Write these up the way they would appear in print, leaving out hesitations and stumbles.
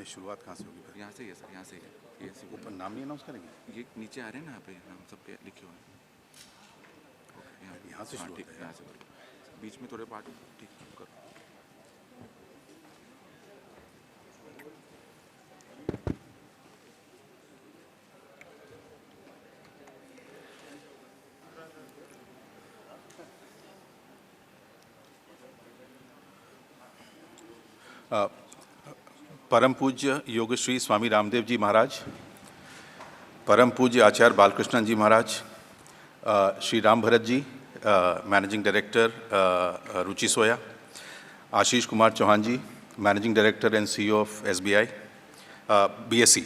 शुरुआत कहाँ से होगी फिर? यहाँ से ही है सर, यहाँ से ही है। ये ऊपर नाम नहीं अनाउंस करेंगे? ये नीचे आ रहे हैं ना, यहाँ पे नाम सबके लिखे हुए हैं। यहाँ से शुरू ठीक, होता है। यहाँ से करो। बीच में थोड़े पार्ट ठीक करो। परम पूज्य योगश्री स्वामी रामदेव जी महाराज, परम पूज्य Acharya Balkrishnan ji Maharaj, Shri Ram Bharat ji, managing director Ruchi Soya, Ashish Kumar Chauhan ji, managing director and CEO of SBI BSE,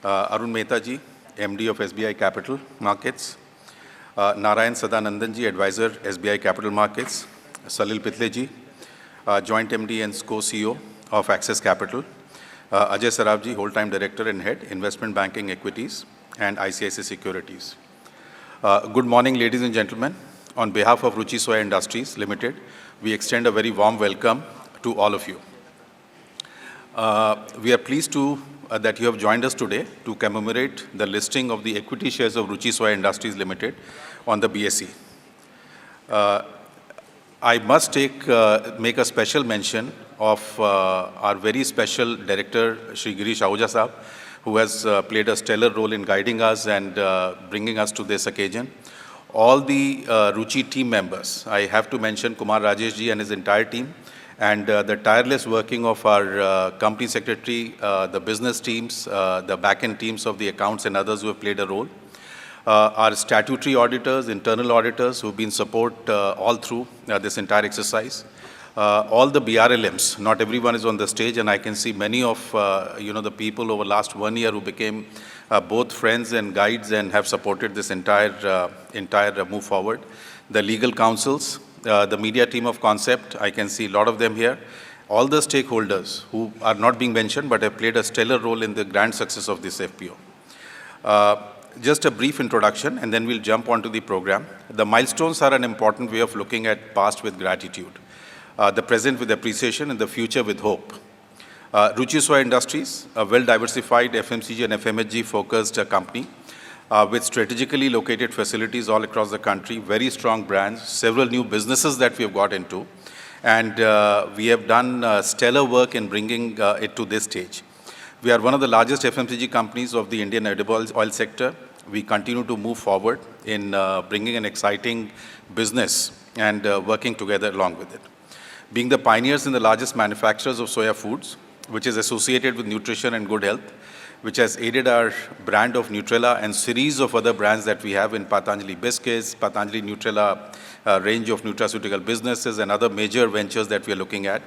Arun Mehta ji, MD of SBI capital markets, Narayan Sadanandan ji, adviser SBI capital markets, Salil Pitale ji, joint MD and co-CEO of Access Capital, Ajay Saraf ji, whole-time director and head, investment banking equities and ICICI Securities. Good morning, ladies and gentlemen. On behalf of Ruchi Soya Industries Limited, we extend a very warm welcome to all of you. We are pleased that you have joined us today to commemorate the listing of the equity shares of Ruchi Soya Industries Limited on the BSE. I must make a special mention of our very special director, Shri Girish Ahuja Sahab, who has played a stellar role in guiding us and bringing us to this occasion. All the Ruchi team members, I have to mention Kumar Rajesh ji and his entire team, and the tireless working of our company secretary, the business teams, the back-end teams of the accounts and others who have played a role. Our statutory auditors, internal auditors who've been support all through this entire exercise. All the BRLMs, not everyone is on the stage, and I can see many of the people over last 1 year who became both friends and guides and have supported this entire move forward. The legal counsels, the media team of Concept, I can see a lot of them here. All the stakeholders who are not being mentioned but have played a stellar role in the grand success of this FPO. Just a brief introduction and then we'll jump onto the program. The milestones are an important way of looking at past with gratitude, the present with appreciation and the future with hope. Ruchi Soya Industries, a well-diversified FMCG and FMHG focused company with strategically located facilities all across the country, very strong brands, several new businesses that we have got into, and we have done stellar work in bringing it to this stage. We are one of the largest FMCG companies of the Indian edible oil sector. We continue to move forward in bringing an exciting business and working together along with it. Being the pioneers in the largest manufacturers of soya foods, which is associated with nutrition and good health, which has aided our brand of Nutrela and series of other brands that we have in Patanjali Biscuits, Patanjali Nutrela range of nutraceutical businesses and other major ventures that we are looking at,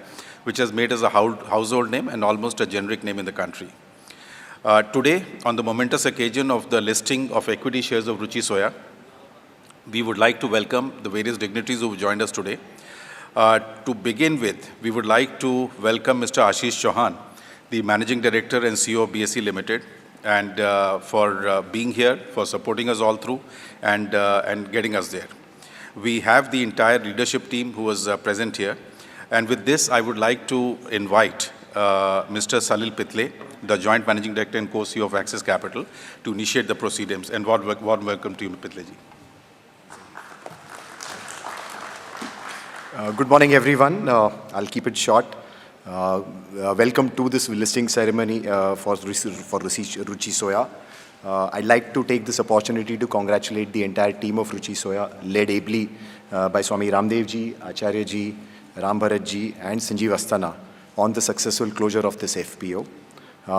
which has made us a household name and almost a generic name in the country. Today, on the momentous occasion of the listing of equity shares of Ruchi Soya, we would like to welcome the various dignitaries who have joined us today. To begin with, we would like to welcome Mr. Ashish Chauhan, the Managing Director and CEO of BSE Limited, and for being here, for supporting us all through and getting us there. We have the entire leadership team who was present here. And with this, I would like to invite Mr. Salil Pitle, the Joint Managing Director and co-CEO of Access Capital, to initiate the proceedings. And warm welcome to you, Pitle ji. Good morning, everyone. I'll keep it short. Welcome to this listing ceremony for Ruchi Soya. I'd like to take this opportunity to congratulate the entire team of Ruchi Soya, led ably by Swami Ramdev ji, Acharya ji, Ram Bharat ji and Sanjeev Asthana on the successful closure of this FPO.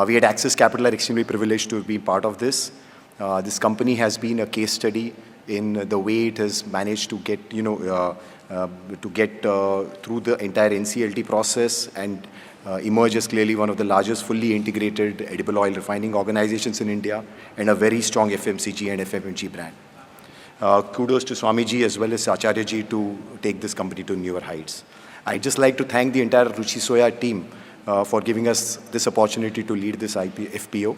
We at Access Capital are extremely privileged to be part of this. This company has been a case study in the way it has managed to get, through the entire NCLT process and emerge as clearly one of the largest fully integrated edible oil refining organizations in India and a very strong FMCG and FMCG brand. Kudos to Swamiji as well as Acharya ji to take this company to newer heights. I'd just like to thank the entire Ruchi Soya team for giving us this opportunity to lead this FPO.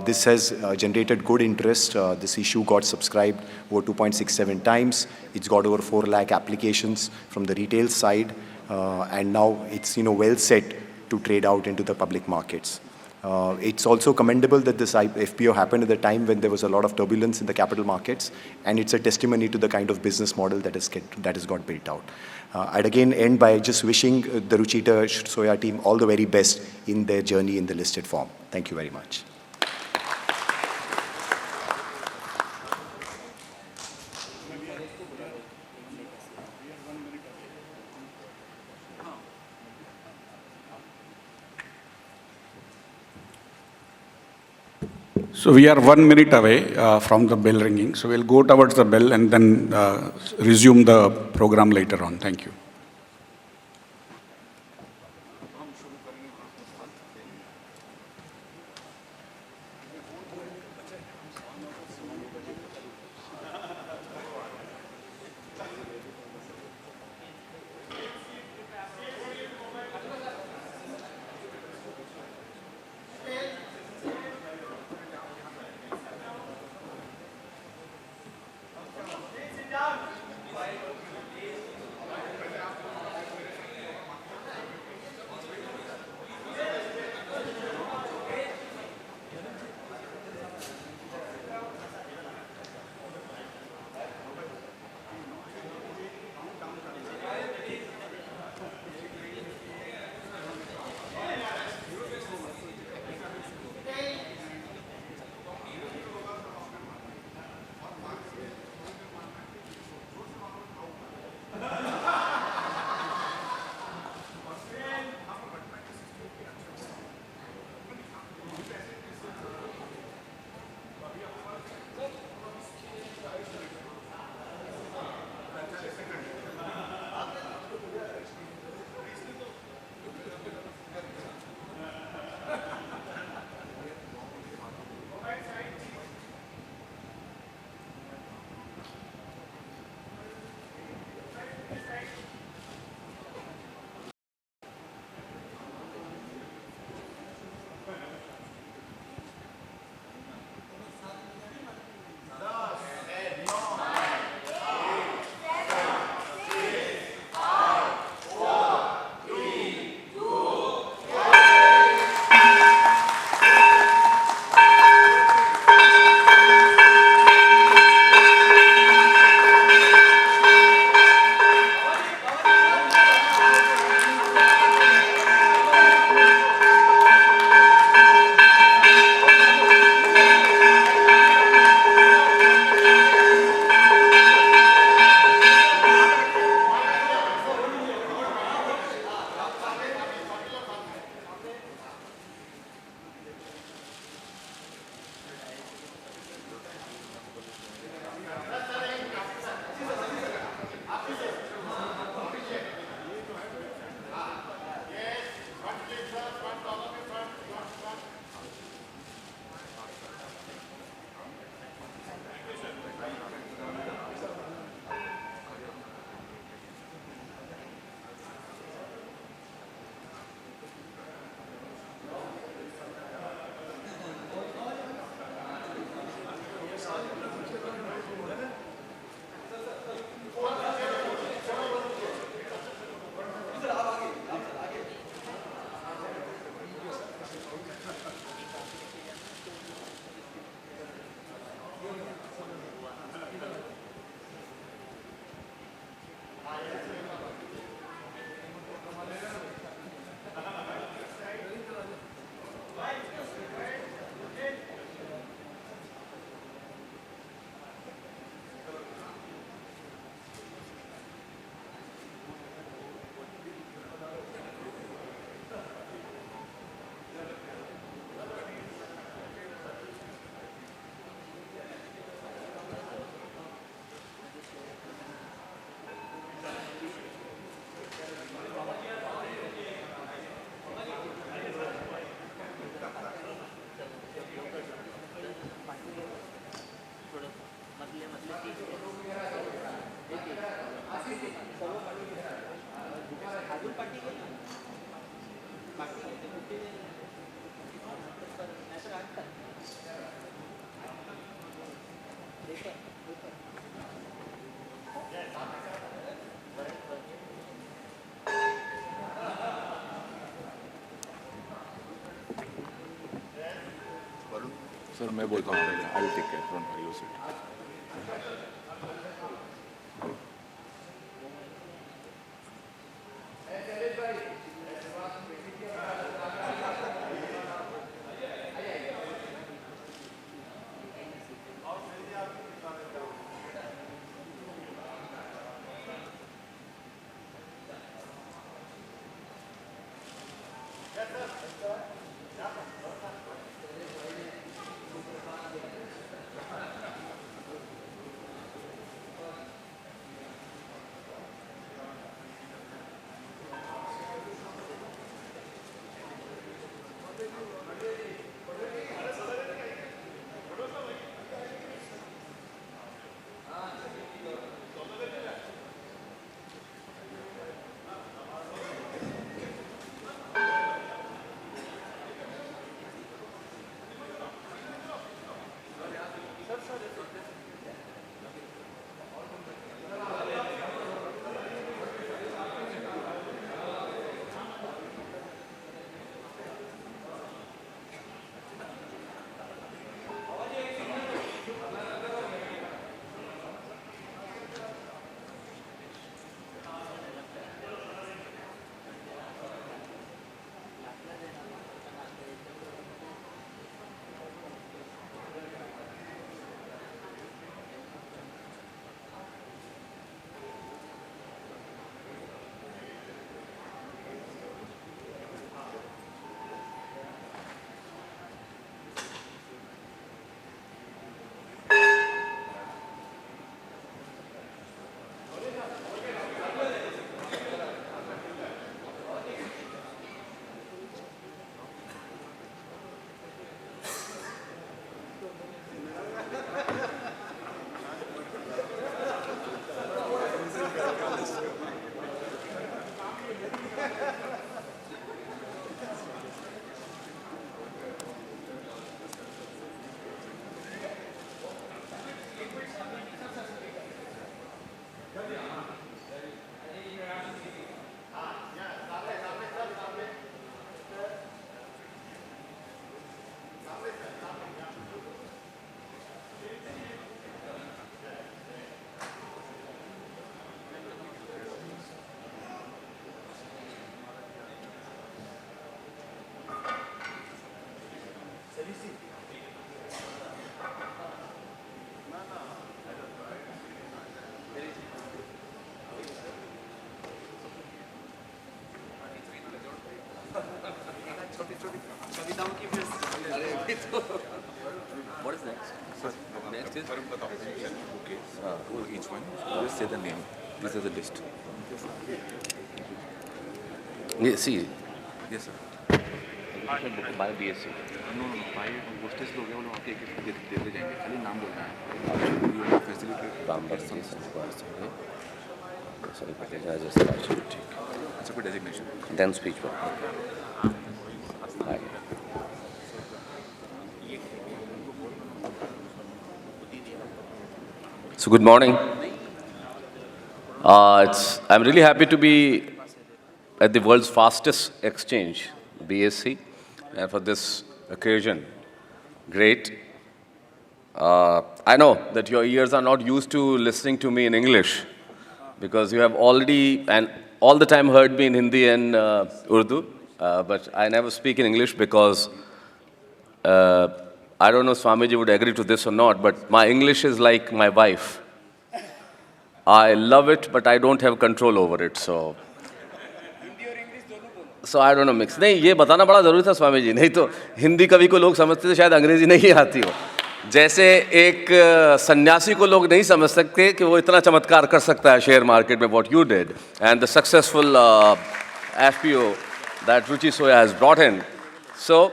This has generated good interest. This issue got subscribed over 2.67 times. It's got over 4 lakh applications from the retail side, and now it's well set to trade out into the public markets. It's also commendable that this FPO happened at the time when there was a lot of turbulence in the capital markets, and it's a testimony to the kind of business model that has got built out. I'd again end by just wishing the Ruchita Soya team all the very best in their journey in the listed form. Thank you very much. So we are 1 minute away from the bell ringing. So we'll go towards the bell and then resume the program later on. Thank you. Sir मैं बोलता हूँ I will take care don't worry you sit What is next? Sir Next is okay each one just say the name this is the list see yes sir by BSc. No no भाई hostess लोग हैं वो लोग आके एक एक देते जाएंगे खाली नाम बोलना है यू फैसिलिटेट Sorry, ठीक. अच्छा कोई designation Then speech one. Hi. So good morning. I'm really happy to be at the world's fastest exchange, BSc, and for this occasion, great. I know that your ears are not used to listening to me in English because you have already and all the time heard me in Hindi and Urdu, but I never speak in English because I don't know if Swamiji would agree to this or not, but my English is like my wife. I love it, but I don't have control over it, so I don't know mix. नहीं ये बताना बड़ा ज़रूरी था स्वामी जी, नहीं तो हिंदी कवि को लोग समझते थे शायद अंग्रेजी नहीं आती हो, जैसे एक सन्यासी को लोग नहीं समझ सकते कि वो इतना चमत्कार कर सकता है शेयर मार्केट में what you did and the successful FPO that Ruchi Soya has brought in. So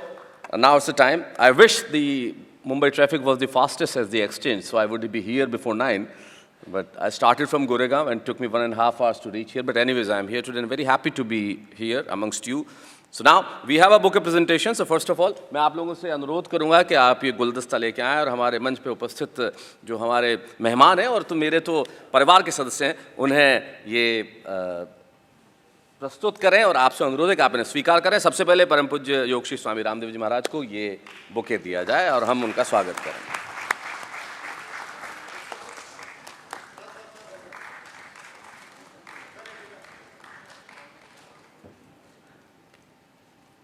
now it's the time. I wish the Mumbai traffic was the fastest as the exchange, so I would be here before 9. But I started from Goregaon and took me 1.5 hours to reach here. But anyways, I'm here today and very happy to be here amongst you. So now we have a bouquet presentation. So first of all, मैं आप लोगों से अनुरोध करूँगा कि आप ये गुलदस्ता लेके आएँ और हमारे मंच पे उपस्थित जो हमारे मेहमान हैं और तो मेरे तो परिवार के सदस्य हैं, उन्हें ये प्रस्तुत करें और आपसे अनुरोध है कि आप इन्हें स्वीकार करें। सबसे पहले परम पूज्य योग श्री स्वामी रामदेव जी महाराज को ये बुके दिया जाए और हम उनका स्वागत करें।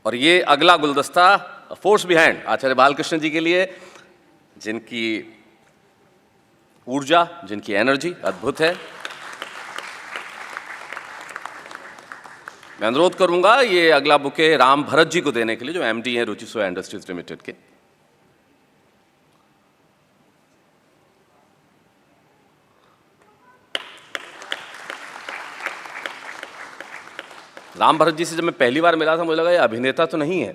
और ये अगला गुलदस्ता फोर्स बिहाइंड आचार्य बालकृष्ण जी के लिए, जिनकी ऊर्जा, जिनकी एनर्जी अद्भुत है। मैं अनुरोध करूंगा ये अगला बुके राम भरत जी को देने के लिए, जो एमडी हैं रुचि सोया इंडस्ट्रीज लिमिटेड के। राम भरत जी से जब मैं पहली बार मिला था मुझे लगा ये अभिनेता तो नहीं है।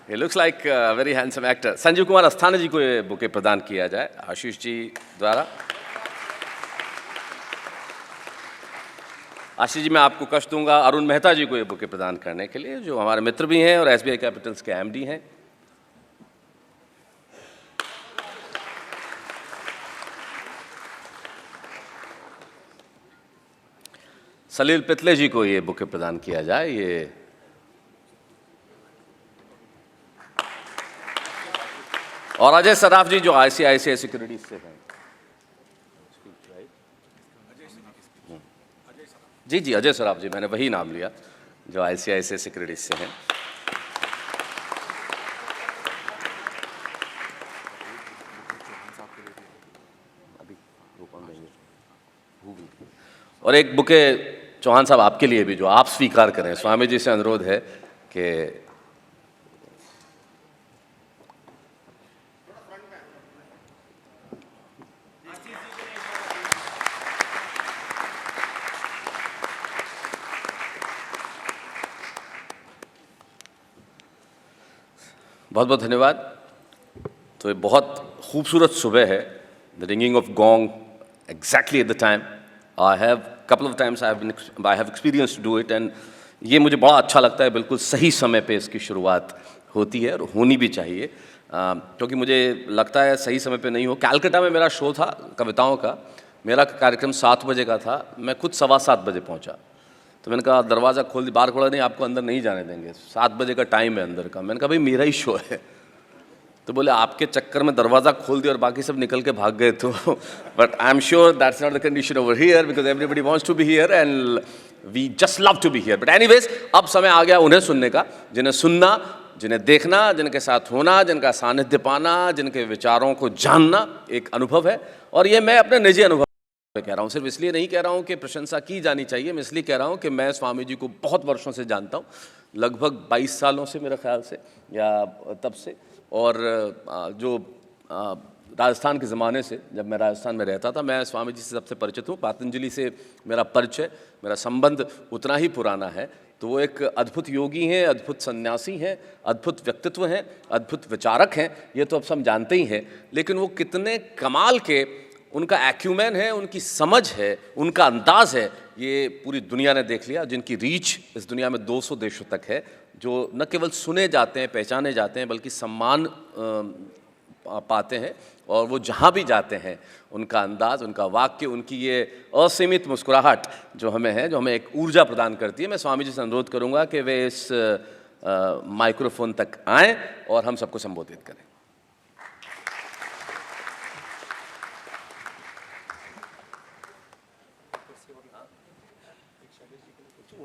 He looks like a very handsome actor. Sanjeev Kumar Asthana जी को ये बुके प्रदान किया जाए आशीष जी द्वारा। आशीष जी मैं आपको कष्ट दूंगा अरुण मेहता जी को ये बुके प्रदान करने के लिए, जो हमारे मित्र भी हैं और एसबीआई कैपिटल्स के एमडी हैं। सलील पितले जी को ये बुके प्रदान किया जाए। ये और अजय सराफ जी जो आईसीआईसीआई सिक्योरिटीज से हैं। जी जी अजय सराफ जी, मैंने वही नाम लिया, जो आईसीआईसीआई सिक्योरिटीज से हैं। और एक बुके चौहान साहब आपके लिए भी, जो आप स्वीकार करें। स्वामी जी से अनुरोध है कि बहुत बहुत धन्यवाद। तो ये बहुत खूबसूरत सुबह है। The ringing of gong exactly at the time. I have couple of times I have experienced to do it, and ये मुझे बड़ा अच्छा लगता है। बिल्कुल सही समय पे इसकी शुरुआत होती है और होनी भी चाहिए, क्योंकि मुझे लगता है सही समय पे नहीं हो। कैलकाटा में मेरा शो था कविताओं का, मेरा कार्यक्रम 7 बजे का था, मैं खुद 7:15 बजे पहुंचा। तो मैंने कहा दरवाज़ा खोल दी, बाहर खोला नहीं, आपको अंदर नहीं जाने देंगे, 7 बजे का टाइम है अंदर का। मैंने कहा भाई मेरा ही शो है। तो बोले आपके चक्कर में दरवाज़ा खोल दिया और बाकी सब निकल के भाग गए। तो but I am sure that's not the condition over here, because everybody wants to be here and we just love to be here. But anyways, अब समय आ गया उन्हें सुनने का, जिन्हें सुनना, जिन्हें देखना, जिनके साथ होना, जिनका सानिध्य पाना, जिनके विचारों को जानना एक अनुभव है। और ये मैं अपने निजी अनुभव पे कह रहा हूँ, सिर्फ इसलिए नहीं कह रहा हूँ कि प्रशंसा की जानी चाहिए, मैं इसलिए कह रहा हूँ कि मैं स्वामी जी को बहुत वर्षों से जानता हूँ, लगभग 22 सालों से मेरे ख्याल से, या तब से। और जो राजस्थान के ज़माने से, जब मैं राजस्थान में रहता था, मैं स्वामी जी से सबसे परिचित हूँ। पतंजलि से मेरा परिचय, मेरा संबंध उतना ही पुराना है। तो वो एक अद्भुत योगी हैं, अद्भुत सन्यासी हैं, अद्भुत व्यक्तित्व हैं, अद्भुत विचारक हैं, ये तो अब सब जानते ही हैं। लेकिन वो कितने कमाल के उनका एक्यूमेन है, उनकी समझ है, उनका अंदाज़ है, ये पूरी दुनिया ने देख लिया। जिनकी रीच इस दुनिया में 200 देशों तक है, जो न केवल सुने जाते हैं, पहचाने जाते हैं, बल्कि सम्मान पाते हैं। और वो जहाँ भी जाते हैं उनका अंदाज़, उनका वाक्य, उनकी ये असीमित मुस्कुराहट जो हमें है, जो हमें एक ऊर्जा प्रदान करती है। मैं स्वामी जी से अनुरोध करूँगा कि वे इस माइक्रोफोन तक आएँ और हम सबको संबोधित करें।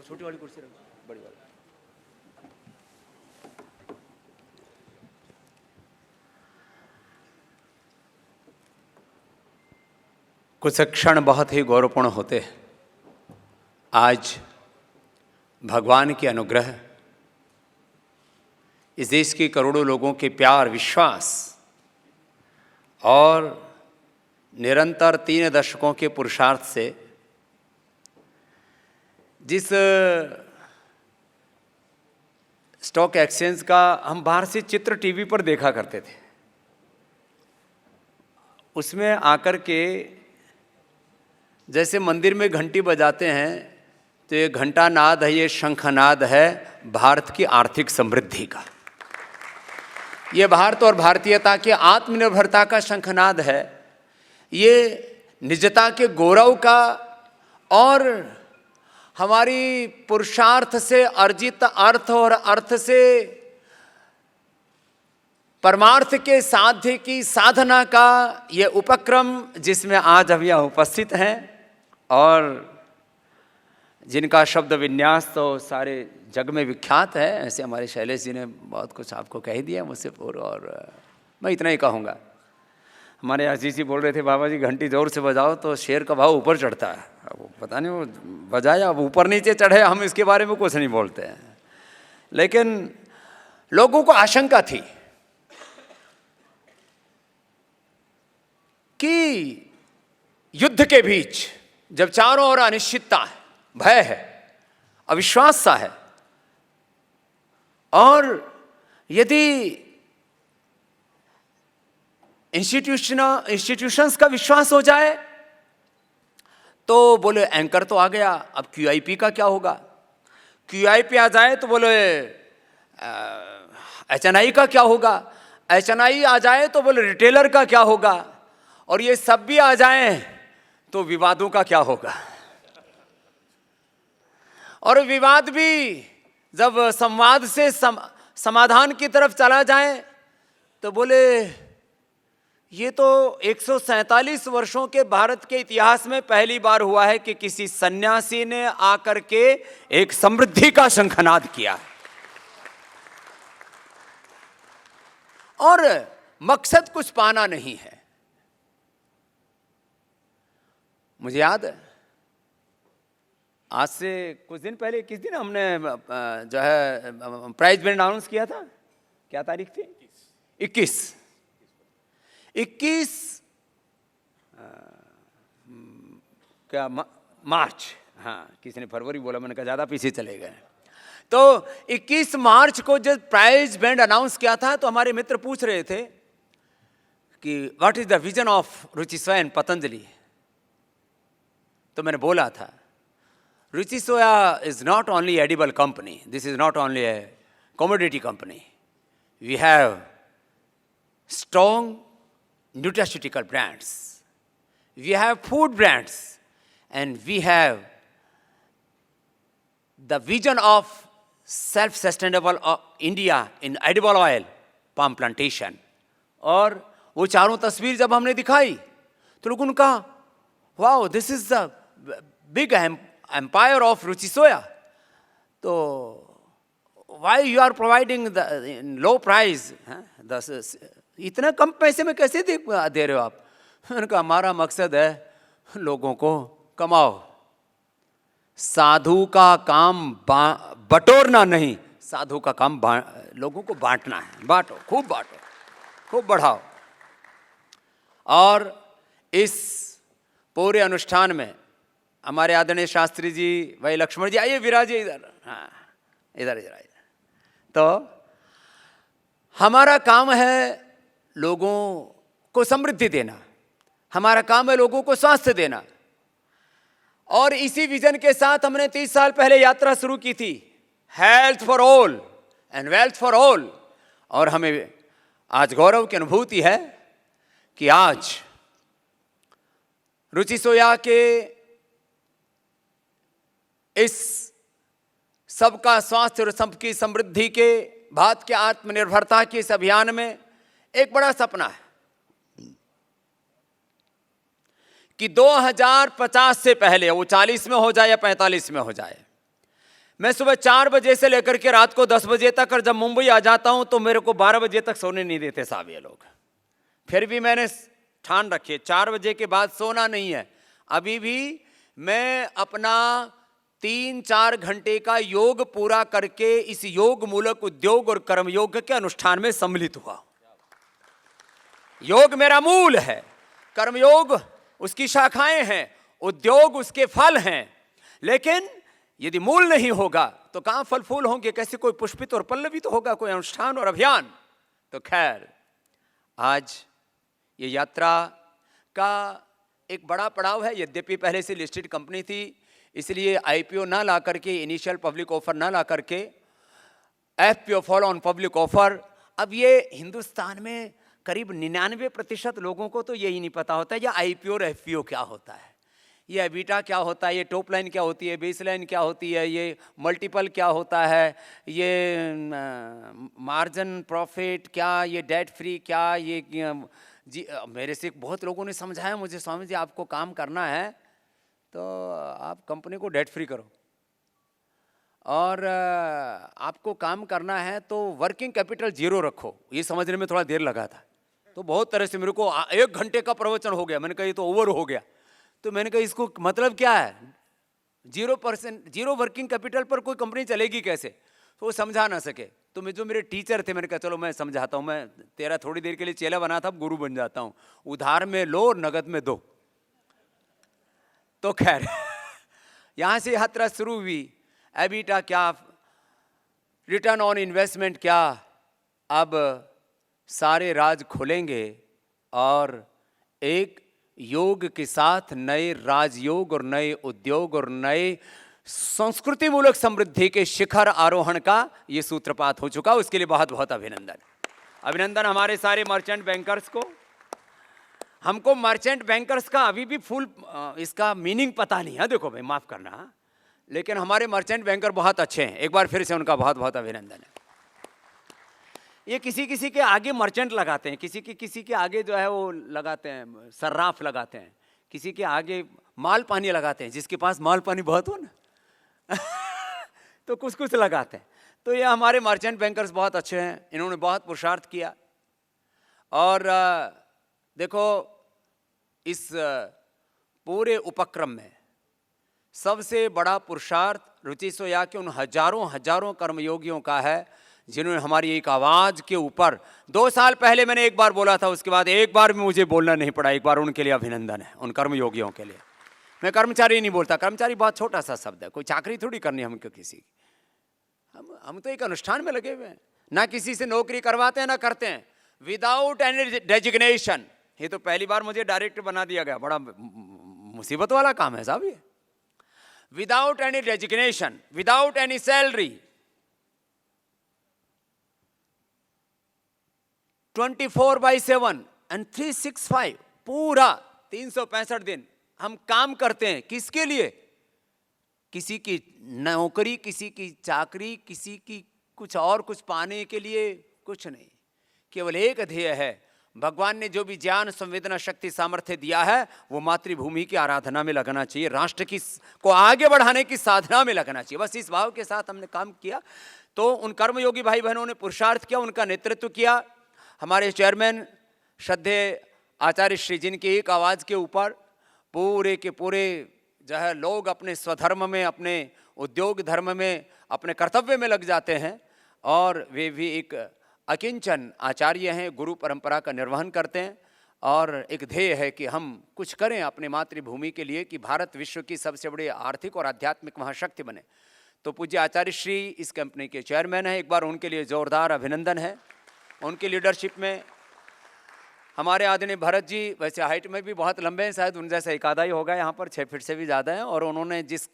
छोटी वाली कुर्सी रखो, बड़ी वाली। कुछ क्षण बहुत ही गौरवपूर्ण होते हैं। आज भगवान की अनुग्रह, इस देश के करोड़ों लोगों के प्यार, विश्वास और निरंतर 3 दशकों के पुरुषार्थ से जिस स्टॉक एक्सचेंज का हम बाहर से चित्र टीवी पर देखा करते थे, उसमें आकर के जैसे मंदिर में घंटी बजाते हैं, तो ये घंटा नाद है, ये शंखनाद है भारत की आर्थिक समृद्धि का। ये भारत और भारतीयता की आत्मनिर्भरता का शंखनाद है, ये निजता के गौरव का और हमारी पुरुषार्थ से अर्जित अर्थ और अर्थ से परमार्थ के साध्य की साधना का ये उपक्रम जिसमें आज हम यहाँ उपस्थित हैं और जिनका शब्द विन्यास तो सारे जग में विख्यात है, ऐसे हमारे शैलेश जी ने बहुत कुछ आपको कह दिया मुझसे पूर्व, और मैं इतना ही कहूँगा। हमारे आशीष जी बोल रहे थे बाबा जी घंटी जोर से बजाओ तो शेर का भाव ऊपर चढ़ता है। अब वो पता नहीं वो बजाया, अब ऊपर नीचे चढ़े, हम इसके बारे में कुछ नहीं बोलते हैं। लेकिन लोगों को आशंका थी कि युद्ध के बीच जब चारों ओर अनिश्चितता है, भय है, अविश्वास सा है, और यदि इंस्टीट्यूशंस का विश्वास हो जाए तो बोले एंकर तो आ गया, अब क्यूआईपी का क्या होगा? क्यूआईपी आ जाए तो बोले एचएनआई का क्या होगा? एचएनआई आ जाए तो बोले रिटेलर का क्या होगा? और ये सब भी आ जाएं तो विवादों का क्या होगा? और विवाद भी जब संवाद से समाधान की तरफ चला जाए तो बोले ये तो 147 वर्षों के भारत के इतिहास में पहली बार हुआ है कि किसी सन्यासी ने आकर के एक समृद्धि का शंखनाद किया। और मकसद कुछ पाना नहीं है। मुझे याद है आज से कुछ दिन पहले, किस दिन हमने जो है प्राइज बैंड अनाउंस किया था, क्या तारीख थी? 21 क्या मार्च, हाँ किसी ने फरवरी बोला, मैंने कहा ज़्यादा पीछे चले गए। तो 21 मार्च को जब प्राइज बैंड अनाउंस किया था तो हमारे मित्र पूछ रहे थे कि what is the vision of Ruchi Soya and Patanjali. तो मैंने बोला था Ruchi Soya is not only edible company, this is not only a commodity company, we have strong nutraceutical brands, we have food brands, and we have the vision of self-sustainable India in edible oil, palm plantation. और वो चारों तस्वीर जब हमने दिखाई तो लोगों ने कहा wow this is the big empire of Ruchi Soya, तो why you are providing the low price, इतना कम पैसे में कैसे दे रहे हो आप? मैंने कहा हमारा मकसद है लोगों को कमाओ, साधु का काम बटोरना नहीं, साधु का काम लोगों को बांटना है। बांटो, खूब बढ़ाओ। और इस पूरे अनुष्ठान में हमारे आदरणीय शास्त्री जी, भाई लक्ष्मण जी आइए, विराजिए इधर, हाँ इधर आइए। तो हमारा काम है लोगों को समृद्धि देना, हमारा काम है लोगों को स्वास्थ्य देना, और इसी विजन के साथ हमने 30 साल पहले यात्रा शुरू की थी, health for all and wealth for all. और हमें आज गौरव की अनुभूति है कि आज रुचि सोया के इस सबका स्वास्थ्य और सबकी समृद्धि के, भारत के आत्मनिर्भरता के इस अभियान में एक बड़ा सपना है कि 2050 से पहले, वो 40 में हो जाए या 45 में हो जाए, मैं सुबह 4 बजे से लेकर के रात को 10 बजे तक, और जब मुंबई आ जाता हूं तो मेरे को 12 बजे तक सोने नहीं देते साहब ये लोग। फिर भी मैंने ठान रखी है 4 बजे के बाद सोना नहीं है। अभी भी मैं अपना 3-4 घंटे का योग पूरा करके इस योग मूलक उद्योग और कर्मयोग के अनुष्ठान में सम्मिलित हुआ। योग मेरा मूल है, कर्मयोग उसकी शाखाएं हैं, उद्योग उसके फल हैं। लेकिन यदि मूल नहीं होगा तो कहां फल फूल होंगे, कैसे कोई पुष्पित और पल्लवित होगा कोई अनुष्ठान और अभियान। तो खैर आज ये यात्रा का एक बड़ा पड़ाव है। यद्यपि पहले से लिस्टेड कंपनी थी, इसलिए आईपीओ ना ला करके, इनिशियल पब्लिक ऑफर ना ला करके FPO follow on public offer. अब ये हिंदुस्तान में करीब 99% लोगों को तो यही नहीं पता होता है या आईपीओ और एफपीओ क्या होता है। ये एबिटा क्या होता है, ये टॉप लाइन क्या होती है, बेस लाइन क्या होती है, ये मल्टीपल क्या होता है, ये मार्जिन प्रॉफिट क्या, ये डेट फ्री क्या, ये जी मेरे से बहुत लोगों ने समझाया मुझे, स्वामी जी आपको काम करना है तो आप कंपनी को डेट फ्री करो, और आपको काम करना है तो वर्किंग कैपिटल जीरो रखो। ये समझने में थोड़ा देर लगा था, तो बहुत तरह से मेरे को 1 घंटे का प्रवचन हो गया। मैंने कहा ये तो ओवर हो गया। तो मैंने कहा इसको मतलब क्या है, 0% जीरो वर्किंग कैपिटल पर कोई कंपनी चलेगी कैसे? तो वो समझा ना सके। तो मैं जो मेरे टीचर थे, मैंने कहा चलो मैं समझाता हूँ, मैं तेरा थोड़ी देर के लिए चेला बना था, अब गुरु बन जाता हूँ, उधार में लो और नगद में दो। तो खैर यहाँ से यात्रा शुरू हुई। एबिटा क्या, रिटर्न ऑन इन्वेस्टमेंट क्या, अब सारे राज खुलेंगे और एक योग के साथ नए राजयोग और नए उद्योग और नए संस्कृति मूलक समृद्धि के शिखर आरोहण का ये सूत्रपात हो चुका। उसके लिए बहुत बहुत अभिनंदन। अभिनंदन हमारे सारे मर्चेंट बैंकर्स को। हमको मर्चेंट बैंकर्स का अभी भी फुल इसका मीनिंग पता नहीं है, देखो भाई माफ करना, लेकिन हमारे मर्चेंट बैंकर बहुत अच्छे हैं। एक बार फिर से उनका बहुत बहुत अभिनंदन है। ये किसी किसी के आगे मर्चेंट लगाते हैं, किसी के आगे जो है वो लगाते हैं सर्राफ लगाते हैं, किसी के आगे माल पानी लगाते हैं, जिसके पास माल पानी बहुत हो ना तो कुछ कुछ लगाते हैं। तो ये हमारे मर्चेंट बैंकर्स बहुत अच्छे हैं, इन्होंने बहुत पुरुषार्थ किया। और देखो इस पूरे उपक्रम में सबसे बड़ा पुरुषार्थ रुचि सोया के उन हजारों कर्मयोगियों का है, जिन्होंने हमारी एक आवाज़ के ऊपर 2 साल पहले मैंने एक बार बोला था, उसके बाद एक बार भी मुझे बोलना नहीं पड़ा। एक बार उनके लिए अभिनंदन है, उन कर्मयोगियों के लिए। मैं कर्मचारी नहीं बोलता, कर्मचारी बहुत छोटा सा शब्द है, कोई चाकरी थोड़ी करनी हमको किसी की। हम तो एक अनुष्ठान में लगे हुए हैं, ना किसी से नौकरी करवाते हैं ना करते हैं, विदाउट एनी डेजिग्नेशन। ये तो पहली बार मुझे डायरेक्टर बना दिया गया, बड़ा मुसीबत वाला काम है साहब ये। Without any designation, without any salary, 24/7 and 365 पूरा 365 दिन हम काम करते हैं। किसके लिए? किसी की नौकरी, किसी की चाकरी, किसी की कुछ और कुछ पाने के लिए कुछ नहीं। केवल एक ध्येय है, भगवान ने जो भी ज्ञान, संवेदना, शक्ति, सामर्थ्य दिया है वो मातृभूमि की आराधना में लगना चाहिए, राष्ट्र की को आगे बढ़ाने की साधना में लगना चाहिए। बस इस भाव के साथ हमने काम किया। तो उन कर्मयोगी भाई बहनों ने पुरुषार्थ किया, उनका नेतृत्व किया। हमारे चेयरमैन श्रद्धेय आचार्य श्री जिनकी एक आवाज़ के ऊपर पूरे के पूरे जो है लोग अपने स्वधर्म में, अपने उद्योग धर्म में, अपने कर्तव्य में लग जाते हैं, और वे भी एक अकिंचन आचार्य हैं, गुरु परंपरा का निर्वहन करते हैं। और एक ध्येय है कि हम कुछ करें अपने मातृभूमि के लिए, कि भारत विश्व की सबसे बड़ी आर्थिक और आध्यात्मिक महाशक्ति बने। तो पूज्य आचार्य श्री इस कंपनी के चेयरमैन हैं, एक बार उनके लिए जोरदार अभिनंदन है। उनकी लीडरशिप में हमारे आदरणीय भरत जी वैसे हाइट में भी बहुत लंबे हैं, शायद उन जैसा एक आधा ही होगा यहाँ पर, 6 फीट से भी ज़्यादा है, और उन्होंने जिस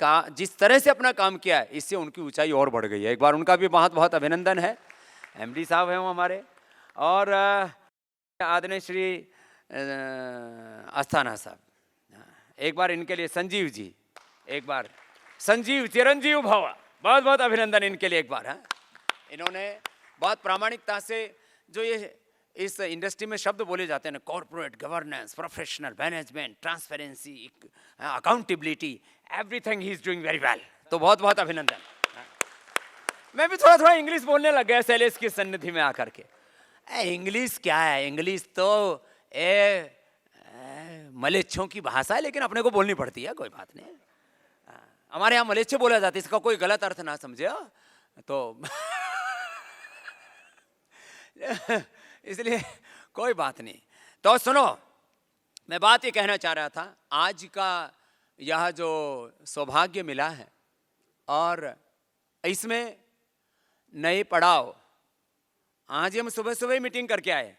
तरह से अपना काम किया है, इससे उनकी ऊंचाई और बढ़ गई है। एक बार उनका भी बहुत बहुत अभिनंदन है। एमडी साहब हैं वो हमारे, और आदरणीय श्री अस्थाना साहब, एक बार इनके लिए संजीव जी, एक बार संजीव चिरंजीव भव, बहुत बहुत अभिनंदन इनके लिए एक बार। हाँ, इन्होंने बहुत प्रामाणिकता से जो ये इस इंडस्ट्री में शब्द बोले जाते हैं ना, corporate governance, professional management, transparency, accountability, everything he is doing very well. तो बहुत बहुत अभिनंदन। मैं भी थोड़ा थोड़ा इंग्लिश बोलने लग गया सैलेश की सन्निधि में आकर के। इंग्लिश क्या है, इंग्लिश तो मलेच्छों की भाषा है, लेकिन अपने को बोलनी पड़ती है, कोई बात नहीं। हमारे यहाँ मलेच्छ बोला जाता है, इसका कोई गलत अर्थ ना समझे तो इसलिए कोई बात नहीं। तो सुनो, मैं बात ये कहना चाह रहा था, आज का यह जो सौभाग्य मिला है, और इसमें नए पड़ाव, आज हम सुबह सुबह मीटिंग करके आए।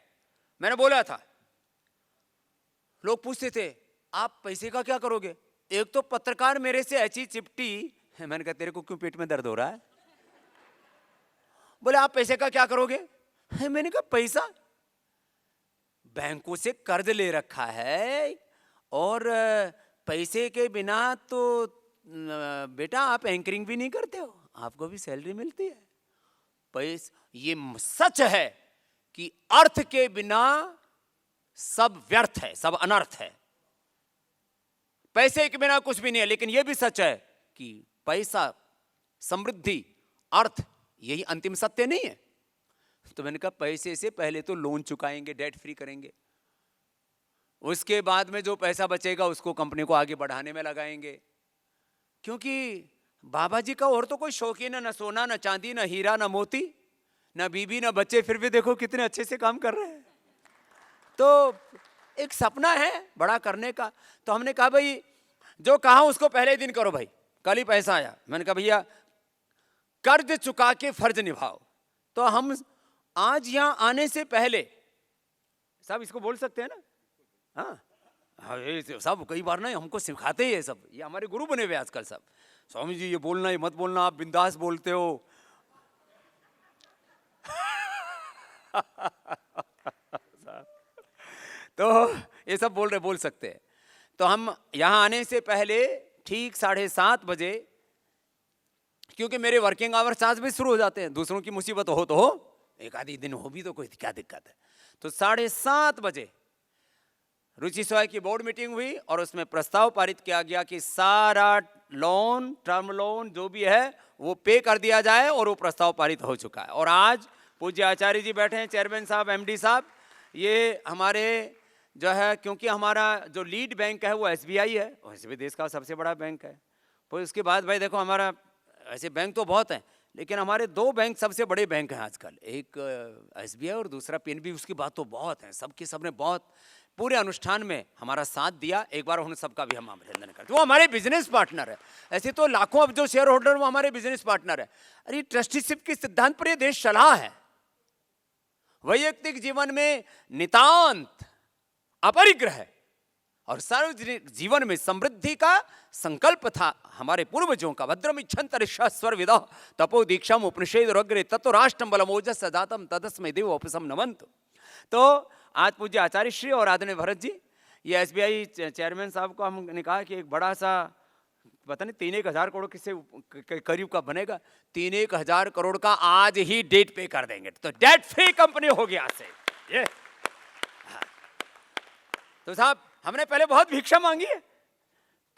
मैंने बोला था, लोग पूछते थे आप पैसे का क्या करोगे। एक तो पत्रकार मेरे से ऐसी चिपटी, मैंने कहा तेरे को क्यों पेट में दर्द हो रहा है? बोले आप पैसे का क्या करोगे। मैंने कहा पैसा, बैंकों से कर्ज ले रखा है और पैसे के बिना तो बेटा आप एंकरिंग भी नहीं करते हो, आपको भी सैलरी मिलती है। ये सच है कि अर्थ के बिना सब व्यर्थ है, सब अनर्थ है। पैसे के बिना कुछ भी नहीं है, लेकिन यह भी सच है कि पैसा, समृद्धि, अर्थ यही अंतिम सत्य नहीं है। तो मैंने कहा पैसे से पहले तो लोन चुकाएंगे, डेट फ्री करेंगे, उसके बाद में जो पैसा बचेगा उसको कंपनी को आगे बढ़ाने में लगाएंगे। क्योंकि बाबा जी का और तो कोई शौक ही ना सोना, ना चांदी, ना हीरा, ना मोती, ना बीबी, ना बच्चे, फिर भी देखो कितने अच्छे से काम कर रहे हैं। तो एक सपना है बड़ा करने का। तो हमने कहा भाई जो कहा उसको पहले दिन करो भाई। कल ही पैसा आया, मैंने कहा भैया कर्ज चुका के फर्ज निभाओ। तो हम आज यहां आने से पहले, साहब इसको बोल सकते हैं ना? हाँ, ये सब कई बार ना हमको सिखाते ही है सब, ये हमारे गुरु बने हुए आजकल सब। स्वामी जी ये बोलना, ये मत बोलना, आप बिंदास बोलते हो। तो ये सब बोल सकते हैं। तो हम यहाँ आने से पहले ठीक 7:30 बजे, क्योंकि मेरे वर्किंग आवर 7 बजे शुरू हो जाते हैं, दूसरों की मुसीबत हो तो हो, एक आधी दिन हो भी तो कोई क्या दिक्कत है। तो 7:30 बजे रुचि सोया की बोर्ड मीटिंग हुई और उसमें प्रस्ताव पारित किया गया कि सारा लोन, टर्म लोन जो भी है वो पे कर दिया जाए, और वो प्रस्ताव पारित हो चुका है। और आज पूज्य आचार्य जी बैठे हैं, चेयरमैन साहब, एमडी साहब, ये हमारे जो है, क्योंकि हमारा जो लीड बैंक है वो एसबीआई है, वैसे भी देश का सबसे बड़ा बैंक है। फिर उसके बाद भाई देखो हमारा ऐसे बैंक तो बहुत हैं, लेकिन हमारे 2 बैंक सबसे बड़े बैंक हैं आजकल, एक एसबीआई और दूसरा पीएनबी। उसकी बात तो बहुत है, सबके सबने बहुत पूरे अनुष्ठान में हमारा साथ दिया। एक बार उन सबका भी हम अभिनंदन करते हैं, वो हमारे बिजनेस पार्टनर है। ऐसे तो लाखों अब जो शेयर होल्डर वो हमारे बिजनेस पार्टनर है। अरे ट्रस्टीशिप के सिद्धांत पर ये देश चला है। वैयक्तिक जीवन में नितांत अपरिग्रह है और सार्वजनिक जीवन में समृद्धि का संकल्प था हमारे पूर्वजों का। भद्रम इच्छन्त ऋषस्वर विदः तपो दीक्षाम उपनिषेद रग्रे तत्व राष्ट्रम बलमोजस जातम तदस्मै देव उपसम नमंत। तो आज पूज्य आचार्य श्री और आदरणीय भरत जी, ये एसबीआई चेयरमैन साहब को हमने कहा कि एक बड़ा सा, पता नहीं 3-1 हज़ार करोड़ किससे करीब का बनेगा, 3-1 हज़ार करोड़ का आज ही डेट पे कर देंगे। तो डेट फ्री कंपनी होगी आज से ये। तो साहब हमने पहले बहुत भिक्षा मांगी है,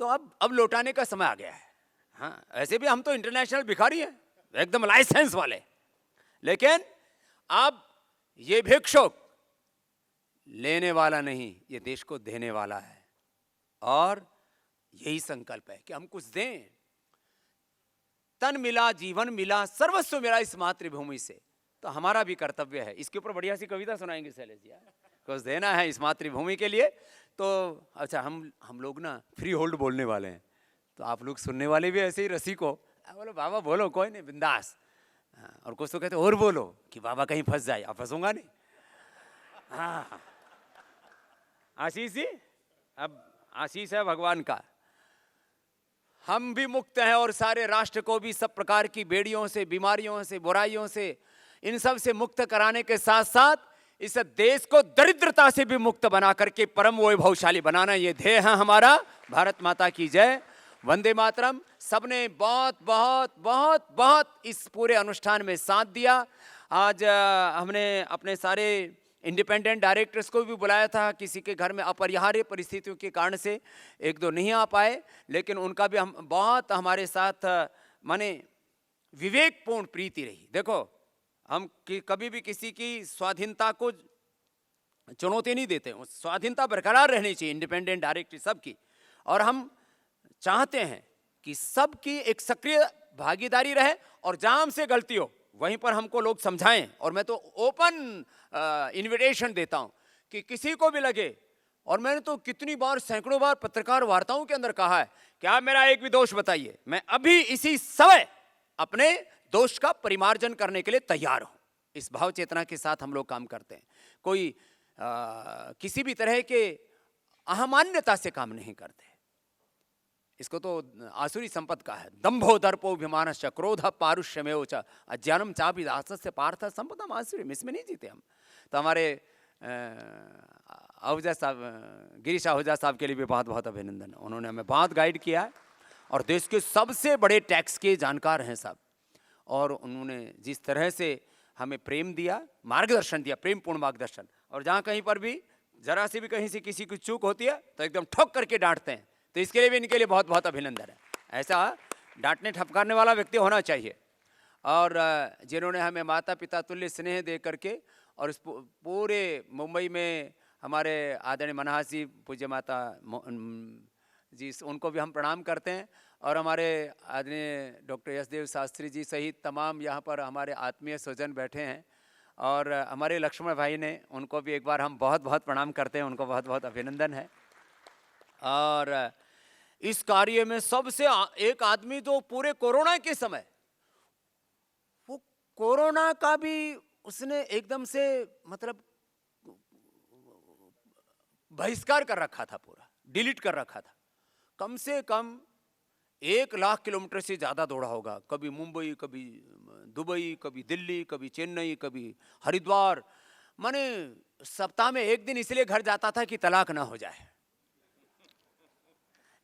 तो अब लौटाने का समय आ गया है। हाँ, ऐसे भी हम तो इंटरनेशनल भिखारी हैं, एकदम लाइसेंस वाले, लेकिन अब ये भिक्षुक लेने वाला नहीं, ये देश को देने वाला है। और यही संकल्प है कि हम कुछ दें। तन मिला, जीवन मिला, सर्वस्व मिला इस मातृभूमि से, तो हमारा भी कर्तव्य है। इसके ऊपर बढ़िया सी कविता सुनाएंगे शैलेश जी, कुछ देना है इस मातृभूमि के लिए। तो अच्छा, हम लोग ना फ्री होल्ड बोलने वाले हैं, तो आप लोग सुनने वाले भी ऐसे ही रसिक हो, बोलो बाबा बोलो, कोई नहीं, बिंदास। और कुछ तो कहते और बोलो कि बाबा कहीं फंस जाए, आप फंसूंगा नहीं। हाँ, आशीष जी, अब आशीष है भगवान का। हम भी मुक्त हैं और सारे राष्ट्र को भी सब प्रकार की बेड़ियों से, बीमारियों से, बुराइयों से, इन सब से मुक्त कराने के साथ साथ इस देश को दरिद्रता से भी मुक्त बना करके परम वैभवशाली बनाना, ये ध्येय है हमारा। भारत माता की जय, वंदे मातरम। सबने बहुत बहुत बहुत बहुत इस पूरे अनुष्ठान में साथ दिया। आज हमने अपने सारे इंडिपेंडेंट डायरेक्टर्स को भी बुलाया था, किसी के घर में अपरिहार्य परिस्थितियों के कारण से 1-2 नहीं आ पाए, लेकिन उनका भी हम बहुत हमारे साथ माने विवेकपूर्ण प्रीति रही। देखो हम कभी भी किसी की स्वाधीनता को चुनौती नहीं देते, स्वाधीनता बरकरार रहनी चाहिए इंडिपेंडेंट डायरेक्टर सबकी। और हम चाहते हैं कि सबकी एक सक्रिय भागीदारी रहे, और जहां हमसे गलती हो वहीं पर हमको लोग समझाएं। और मैं तो ओपन इनविटेशन देता हूं कि किसी को भी लगे, और मैंने तो कितनी बार, सैकड़ों बार पत्रकार वार्ताओं के अंदर कहा है कि आप मेरा एक भी दोष बताइए, मैं अभी इसी समय अपने दोष का परिमार्जन करने के लिए तैयार हूं। इस भाव चेतना के साथ हम लोग काम करते हैं। कोई किसी भी तरह के अहमान्यता से काम नहीं करते। इसको तो आसुरी संपद का है, दंभो दर्पो अभिमानश्च क्रोध पारुष्यमेव च अज्ञानम चापि दासस्य पार्थ संपदम आसुरी। इसमें नहीं जीते हम। तो हमारे आहूजा साहब, गिरीश आहूजा साहब के लिए भी बहुत बहुत अभिनंदन। उन्होंने हमें बहुत गाइड किया है और देश के सबसे बड़े टैक्स के जानकार हैं साहब, और उन्होंने जिस तरह से हमें प्रेम दिया, मार्गदर्शन दिया, प्रेमपूर्ण मार्गदर्शन, और जहाँ कहीं पर भी जरा से भी कहीं से किसी की चूक होती है तो एकदम ठोक करके डांटते हैं, तो इसके लिए भी इनके लिए बहुत बहुत अभिनंदन है। ऐसा डांटने ठपकारने वाला व्यक्ति होना चाहिए। और जिन्होंने हमें माता पिता तुल्य स्नेह दे करके, और इस पूरे मुंबई में हमारे आदरणीय मनहास जी, पूज्य माता जी, उनको भी हम प्रणाम करते हैं, और हमारे आदरणीय डॉक्टर यशदेव शास्त्री जी सहित तमाम यहाँ पर हमारे आत्मीय स्वजन बैठे हैं, और हमारे लक्ष्मण भाई ने, उनको भी एक बार हम बहुत बहुत प्रणाम करते हैं, उनको बहुत बहुत अभिनंदन है। और इस कार्य में सबसे एक आदमी तो पूरे कोरोना के समय, वो कोरोना का भी उसने एकदम से मतलब बहिष्कार कर रखा था, पूरा डिलीट कर रखा था। कम से कम 1 लाख किलोमीटर से ज़्यादा दौड़ा होगा, कभी मुंबई, कभी दुबई, कभी दिल्ली, कभी चेन्नई, कभी हरिद्वार। माने सप्ताह में 1 दिन इसलिए घर जाता था कि तलाक ना हो जाए।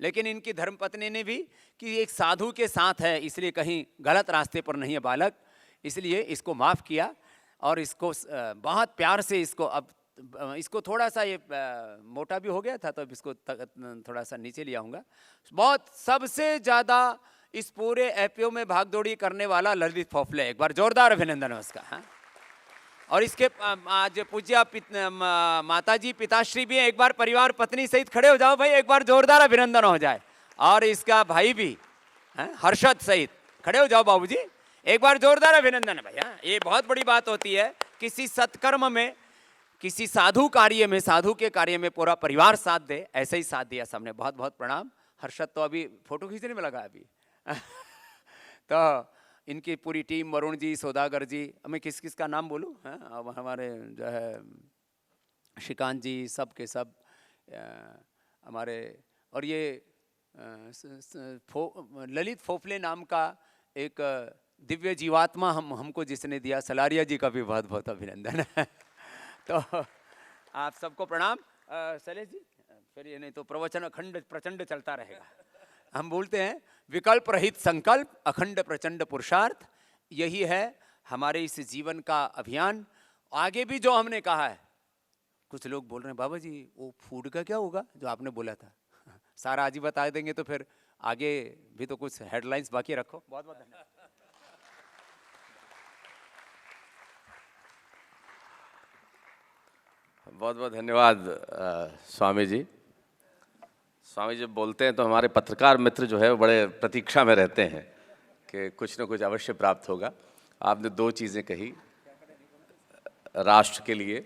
लेकिन इनकी धर्मपत्नी ने भी कि एक साधु के साथ है, इसलिए कहीं गलत रास्ते पर नहीं है बालक, इसलिए इसको माफ़ किया, और इसको बहुत प्यार से इसको, अब इसको थोड़ा सा ये मोटा भी हो गया था, तो अब इसको थोड़ा सा नीचे ले आऊँगा। बहुत सबसे ज़्यादा इस पूरे एपीओ में भागदौड़ी करने वाला ललित फोफले, एक बार जोरदार अभिनंदन है उसका। हाँ, और इसके आज पूज्य माता जी पिताश्री भी हैं, एक बार परिवार पत्नी सहित खड़े हो जाओ भाई, एक बार जोरदार अभिनंदन हो जाए। और इसका भाई भी हर्षद सहित खड़े हो जाओ बाबूजी, एक बार जोरदार अभिनंदन है भैया। ये बहुत बड़ी बात होती है, किसी सत्कर्म में, किसी साधु कार्य में, साधु के कार्य में पूरा परिवार साथ दे, ऐसे ही साथ दिया सबने। बहुत बहुत प्रणाम। हर्षद तो अभी फोटो खींचने में लगा अभी तो इनकी पूरी टीम, वरुण जी, सौदागर जी, मैं किस किस का नाम बोलूँ? अब हमारे जो है श्रीकांत जी, सब के सब हमारे, और ये ललित फोफले नाम का एक दिव्य जीवात्मा हमको जिसने दिया, सलारिया जी का भी बहुत बहुत अभिनंदन है तो आप सबको प्रणाम। शैलेश जी, फिर ये नहीं तो प्रवचन अखंड प्रचंड चलता रहेगा। हम बोलते हैं विकल्प रहित संकल्प, अखंड प्रचंड पुरुषार्थ, यही है हमारे इस जीवन का अभियान। आगे भी जो हमने कहा है, कुछ लोग बोल रहे हैं बाबा जी वो फूड का क्या होगा जो आपने बोला था, सारा आज ही बता देंगे तो फिर आगे भी तो कुछ हेडलाइंस बाकी रखो। बहुत बहुत धन्यवाद। बहुत बहुत धन्यवाद स्वामी जी। स्वामी जी बोलते हैं तो हमारे पत्रकार मित्र जो है वो बड़े प्रतीक्षा में रहते हैं कि कुछ न कुछ अवश्य प्राप्त होगा। आपने 2 चीज़ें कही, राष्ट्र के लिए